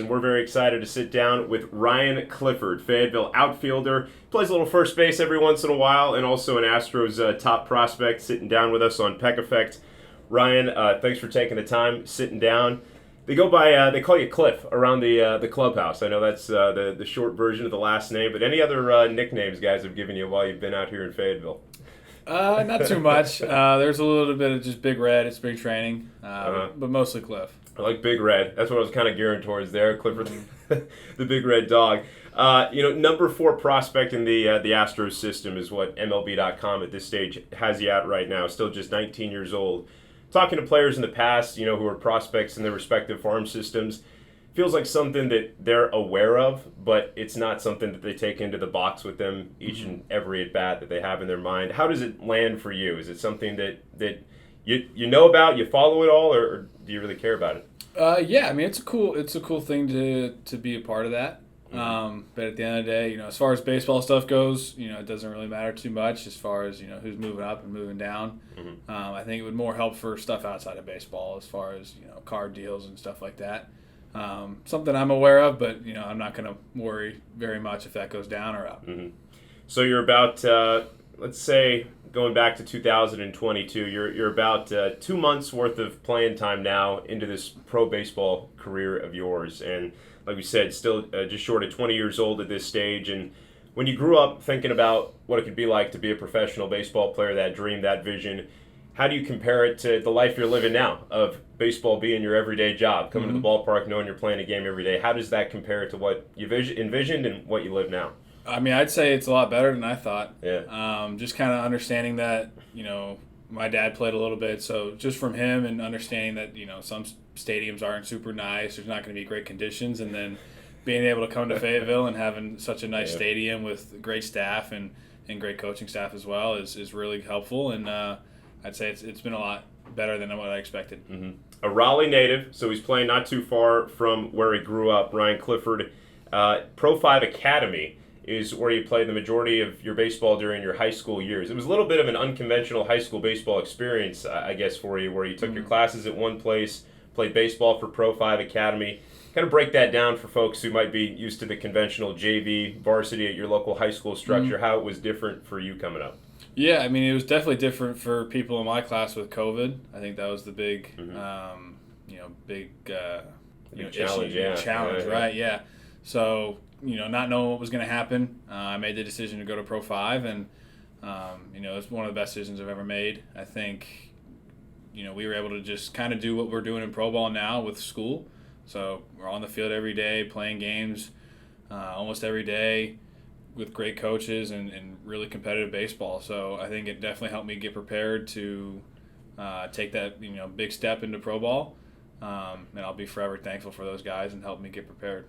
and we're very excited to sit down with Ryan Clifford, Fayetteville outfielder. Plays a little first base every once in a while, and also an Astros top prospect, sitting down with us on Peck Effect. Ryan, thanks for taking the time, sitting down. They go by, they call you Cliff around the clubhouse. I know that's the short version of the last name, but any other nicknames guys have given you while you've been out here in Fayetteville? Not too much. There's a little bit of just Big Red. It's big training, but mostly Cliff. I like Big Red. That's what I was kind of gearing towards there. Clifford, the Big Red Dog. Number 4 prospect in the Astros system is what MLB.com at this stage has you at right now. Still just 19 years old. Talking to players in the past, who are prospects in their respective farm systems, feels like something that they're aware of, but it's not something that they take into the box with them each and every at bat that they have in their mind. How does it land for you? Is it something that you know about, you follow it all, or do you really care about it? Yeah, I mean it's a cool thing to be a part of that. But at the end of the day, as far as baseball stuff goes, it doesn't really matter too much as far as who's moving up and moving down. I think it would more help for stuff outside of baseball as far as card deals and stuff like that. Something I'm aware of, but I'm not going to worry very much if that goes down or up. So you're about let's say going back to 2022, you're about 2 months worth of playing time now into this pro baseball career of yours, and like we said, still just short of 20 years old at this stage. And when you grew up thinking about what it could be like to be a professional baseball player, that dream, that vision, how do you compare it to the life you're living now of baseball being your everyday job, coming to the ballpark, knowing you're playing a game every day? How does that compare to what you envisioned and what you live now? I mean, I'd say it's a lot better than I thought. Yeah. Just kind of understanding that, my dad played a little bit, so just from him and understanding that, some stadiums aren't super nice, there's not going to be great conditions, and then being able to come to Fayetteville and having such a nice stadium with great staff and great coaching staff as well is really helpful, and I'd say it's been a lot better than what I expected. A Raleigh native, so he's playing not too far from where he grew up. Ryan Clifford, Pro 5 Academy is where you played the majority of your baseball during your high school years. It was a little bit of an unconventional high school baseball experience, I guess, for you, where you took your classes at one place, played baseball for Pro 5 Academy. Kind of break that down for folks who might be used to the conventional JV varsity at your local high school structure, how it was different for you coming up. Yeah, I mean, it was definitely different for people in my class with COVID. I think that was the big, challenge, right? Yeah. So, not knowing what was going to happen, I made the decision to go to Pro 5, and, it's one of the best decisions I've ever made. I think, we were able to just kind of do what we're doing in pro ball now with school. So we're on the field every day, playing games almost every day with great coaches and really competitive baseball. So I think it definitely helped me get prepared to take that, big step into pro ball. And I'll be forever thankful for those guys and help me get prepared.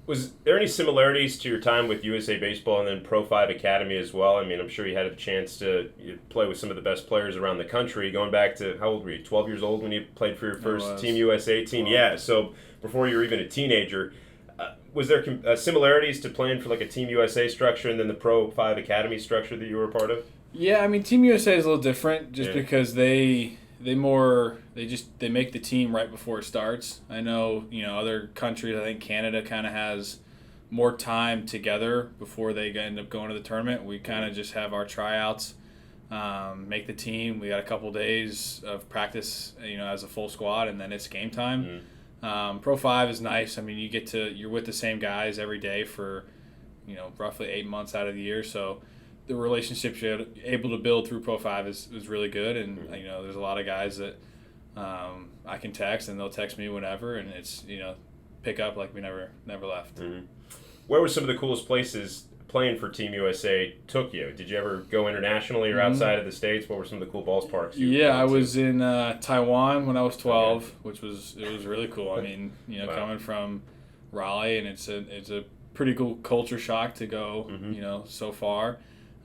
Was there any similarities to your time with USA Baseball and then Pro 5 Academy as well? I mean, I'm sure you had a chance to play with some of the best players around the country, going back to, how old were you, 12 years old when you played for your first Team USA team? Yeah, so before you were even a teenager. Was there similarities to playing for like a Team USA structure and then the Pro 5 Academy structure that you were a part of? Yeah, I mean, Team USA is a little different just because they make the team right before it starts. I know, other countries, I think Canada kind of has more time together before they end up going to the tournament. We kind of just have our tryouts, make the team. We got a couple days of practice, as a full squad, and then it's game time. Pro 5 is nice. I mean, you're with the same guys every day for, roughly 8 months out of the year. So the relationships you're able to build through Pro 5 is really good. And, there's a lot of guys that I can text, and they'll text me whenever, and it's, pick up like we never left. Where were some of the coolest places playing for Team USA took you? Did you ever go internationally or outside of the States? What were some of the cool ballparks you Yeah, I was in Taiwan when I was 12, which was really cool. I mean, coming from Raleigh, and it's a pretty cool culture shock to go, so far.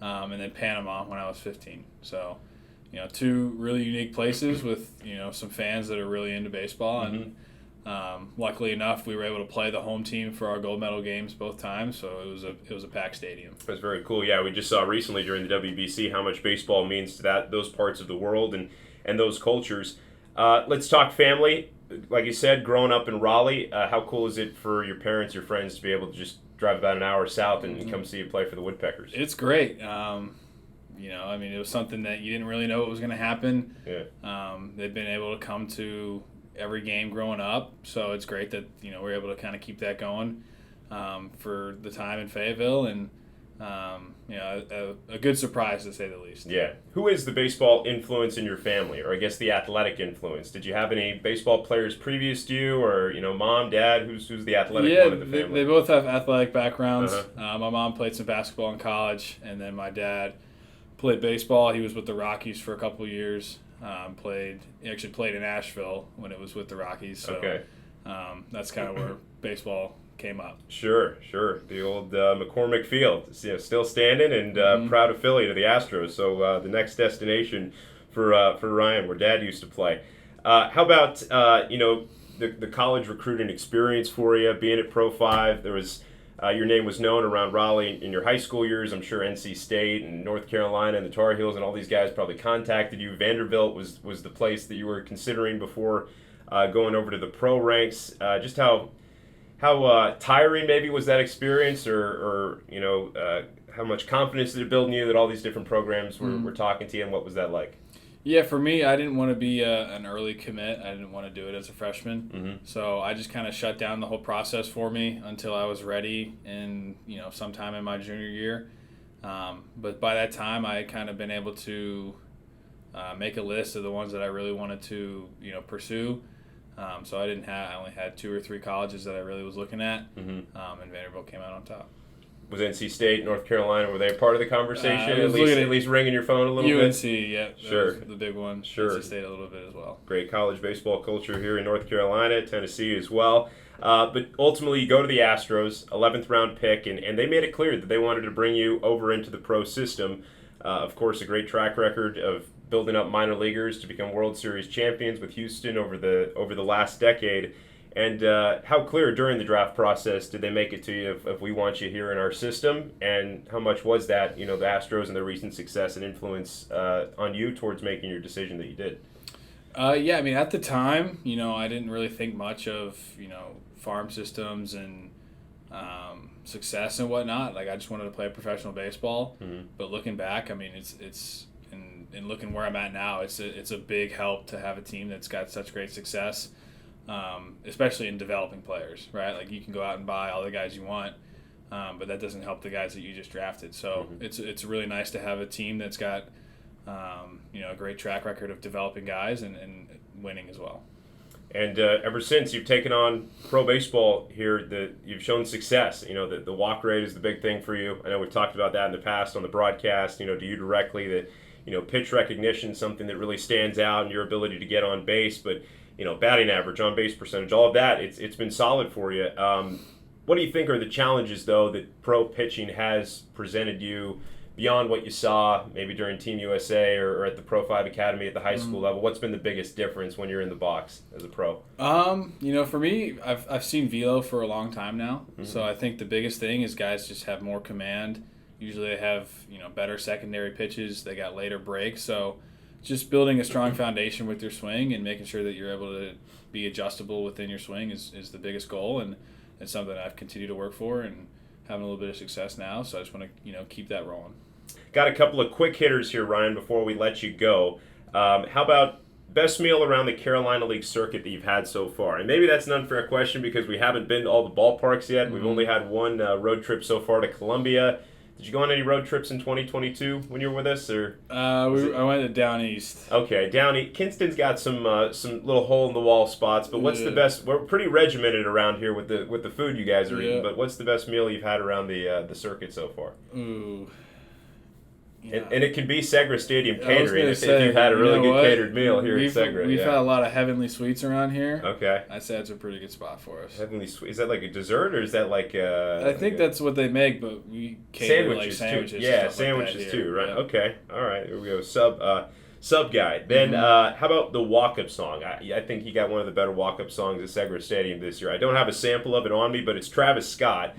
And then Panama when I was 15. So, 2 really unique places with, some fans that are really into baseball. And luckily enough, we were able to play the home team for our gold medal games both times. So it was a packed stadium. That's very cool. Yeah, we just saw recently during the WBC how much baseball means to those parts of the world and those cultures. Let's talk family. like you said, growing up in Raleigh, how cool is it for your parents, your friends to be able to just drive about an hour south and come see you play for the Woodpeckers? It's great. I mean, it was something that you didn't really know what was going to happen. Yeah. They've been able to come to every game growing up, so it's great that we're able to kind of keep that going for the time in Fayetteville, and a good surprise to say the least. Yeah. Who is the baseball influence in your family, or I guess the athletic influence? Did you have any baseball players previous to you, or mom, dad? Who's the athletic one in the family? They both have athletic backgrounds. Uh-huh. My mom played some basketball in college, and then my dad played baseball. He was with the Rockies for a couple of years. He actually played in Asheville when it was with the Rockies. So, okay. That's kind of where baseball came up. Sure. The old McCormick Field, still standing and proud affiliate of the Astros. So the next destination for Ryan, where Dad used to play. How about the college recruiting experience for you, being at Pro 5? There was your name was known around Raleigh in your high school years. I'm sure NC State and North Carolina and the Tar Heels and all these guys probably contacted you. Vanderbilt was the place that you were considering before going over to the pro ranks. Just how tiring maybe was that experience, or how much confidence did it build in you that all these different programs were talking to you, and what was that like? Yeah, for me, I didn't want to be an early commit. I didn't want to do it as a freshman. Mm-hmm. So I just kind of shut down the whole process for me until I was ready in, sometime in my junior year. But by that time, I had kind of been able to make a list of the ones that I really wanted to, pursue. So I only had 2 or 3 colleges that I really was looking at, and Vanderbilt came out on top. Was NC State, North Carolina, were they a part of the conversation? At least ringing your phone a little bit? UNC, yeah. Sure. The big one. Sure. NC State a little bit as well. Great college baseball culture here in North Carolina, Tennessee as well. But ultimately, you go to the Astros, 11th round pick, and they made it clear that they wanted to bring you over into the pro system. Of course, a great track record of building up minor leaguers to become World Series champions with Houston over the last decade. And how clear during the draft process did they make it to you if we want you here in our system? And how much was that, the Astros and their recent success and influence on you towards making your decision that you did? Yeah, I mean, at the time, I didn't really think much of, farm systems and success and whatnot. Like, I just wanted to play professional baseball. Mm-hmm. But looking back, I mean, it's and looking where I'm at now, it's a big help to have a team that's got such great success. Especially in developing players, right? Like, you can go out and buy all the guys you want, but that doesn't help the guys that you just drafted. So it's really nice to have a team that's got a great track record of developing guys and winning as well. And ever since you've taken on pro baseball here, you've shown success. The walk rate is the big thing for you. I know we've talked about that in the past on the broadcast. To you directly, that pitch recognition is something that really stands out, and your ability to get on base, but batting average, on-base percentage, all of that, it's been solid for you. What do you think are the challenges, though, that pro pitching has presented you beyond what you saw maybe during Team USA or at the Pro 5 Academy at the high school level? What's been the biggest difference when you're in the box as a pro? For me, I've seen velo for a long time now, so I think the biggest thing is guys just have more command. Usually they have, better secondary pitches. They got later breaks, so just building a strong foundation with your swing and making sure that you're able to be adjustable within your swing is the biggest goal, and it's something I've continued to work for and having a little bit of success now, so I just want to keep that rolling. Got a couple of quick hitters here, Ryan, before we let you go. How about best meal around the Carolina League circuit that you've had so far? And maybe that's an unfair question because we haven't been to all the ballparks yet. We've only had one road trip so far to Columbia. Did you go on any road trips in 2022 when you were with us, or? I went to Down East. Okay, Down East. Kinston's got some little hole in the wall spots, but what's the best? We're pretty regimented around here with the food you guys are eating. But what's the best meal you've had around the circuit so far? Ooh. Yeah. And it can be Segra Stadium catering if you've had a really good catered meal here at Segra. We've had a lot of Heavenly Sweets around here. Okay. I'd say it's a pretty good spot for us. Heavenly Sweets. Is that like a dessert or is that like I think that's what they make, but we cater sandwiches too. Yeah, sandwiches too, right? Yeah. Okay. All right. Here we go. Sub guy. Then how about the walk-up song? I think he got one of the better walk-up songs at Segra Stadium this year. I don't have a sample of it on me, but it's Travis Scott.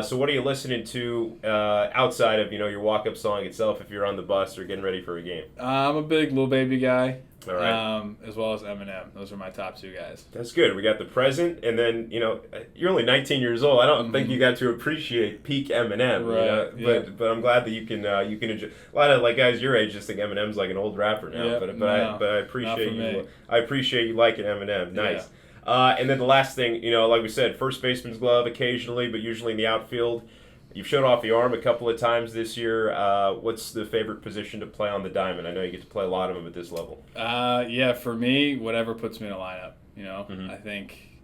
So what are you listening to outside of your walk-up song itself if you're on the bus or getting ready for a game? I'm a big Lil Baby guy. All right. as well as Eminem. Those are my top two guys. That's good. We got the present, and then you're only 19 years old. I don't think you got to appreciate peak Eminem. Right. Yeah. But I'm glad that you can enjoy. A lot of guys your age just think Eminem's like an old rapper now. Yeah, but no, I appreciate not for you. me. I appreciate you liking Eminem. Nice. And then the last thing, like we said, first baseman's glove occasionally, but usually in the outfield. You've shown off the arm a couple of times this year. What's the favorite position to play on the diamond? I know you get to play a lot of them at this level. Yeah, for me, whatever puts me in a lineup. Mm-hmm. I think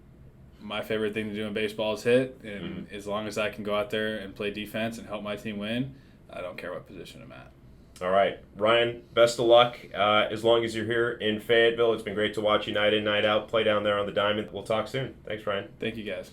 my favorite thing to do in baseball is hit, and as long as I can go out there and play defense and help my team win, I don't care what position I'm at. All right, Ryan, best of luck as long as you're here in Fayetteville. It's been great to watch you night in, night out, play down there on the diamond. We'll talk soon. Thanks, Ryan. Thank you, guys.